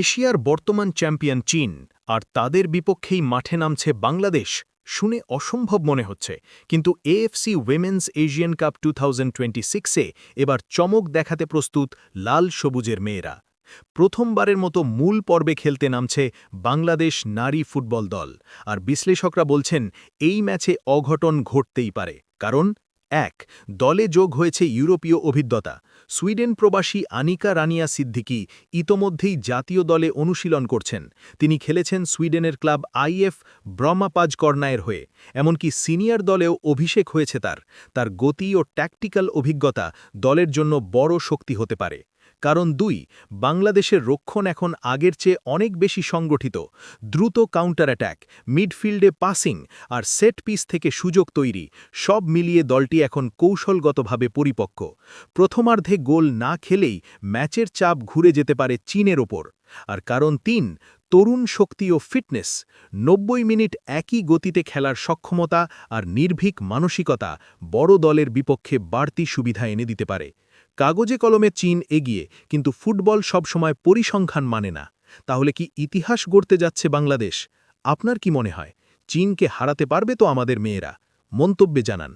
এশিয়ার বর্তমান চ্যাম্পিয়ন চীন আর তাদের বিপক্ষেই মাঠে নামছে বাংলাদেশ শুনে অসম্ভব মনে হচ্ছে, কিন্তু এএফসি উইমেন্স এশিয়ান কাপ 2026-এ এবার চমক দেখাতে প্রস্তুত লাল সবুজের মেয়েরা। প্রথমবারের মতো মূল পর্বে খেলতে নামছে বাংলাদেশ নারী ফুটবল দল, আর বিশ্লেষকরা বলছেন এই ম্যাচে অঘটন ঘটতেই পারে। কারণ ১. দলে যোগ হয়েছে ইউরোপীয় অভিজ্ঞতা। সুইডেন প্রবাসী আনিকা রানিয়া সিদ্দিকী ইতোমধ্যেই জাতীয় দলে অনুশীলন করছেন। তিনি খেলেছেন সুইডেনের ক্লাব আইএফ ব্রহ্মাপাজকর্নায়ের হয়ে, এমনকি সিনিয়র দলেও অভিষেক হয়েছে তার গতি ও ট্যাকটিক্যাল অভিজ্ঞতা দলের জন্য বড় শক্তি হতে পারে। কারণ ২. বাংলাদেশের রক্ষণ এখন আগের চেয়ে অনেক বেশি সংগঠিত। দ্রুত কাউন্টার অ্যাট্যাক, মিডফিল্ডে পাসিং আর সেট পিস থেকে সুযোগ তৈরি, সব মিলিয়ে দলটি এখন কৌশলগতভাবে পরিপক্ক। প্রথমার্ধে গোল না খেলেই ম্যাচের চাপ ঘুরে যেতে পারে চীনের ওপর। আর কারণ ৩. তরুণ শক্তি ও ফিটনেস। ৯০ মিনিট একই গতিতে খেলার সক্ষমতা আর নির্ভীক মানসিকতা বড় দলের বিপক্ষে বাড়তি সুবিধা এনে দিতে পারে। কাগজে কলমে চীন এগিয়ে, কিন্তু ফুটবল সবসময় পরিসংখ্যান মানে না। তাহলে কি ইতিহাস গড়তে যাচ্ছে বাংলাদেশ? আপনার কি মনে হয়, চীনকে হারাতে পারবে তো আমাদের মেয়েরা? মন্তব্যে জানান।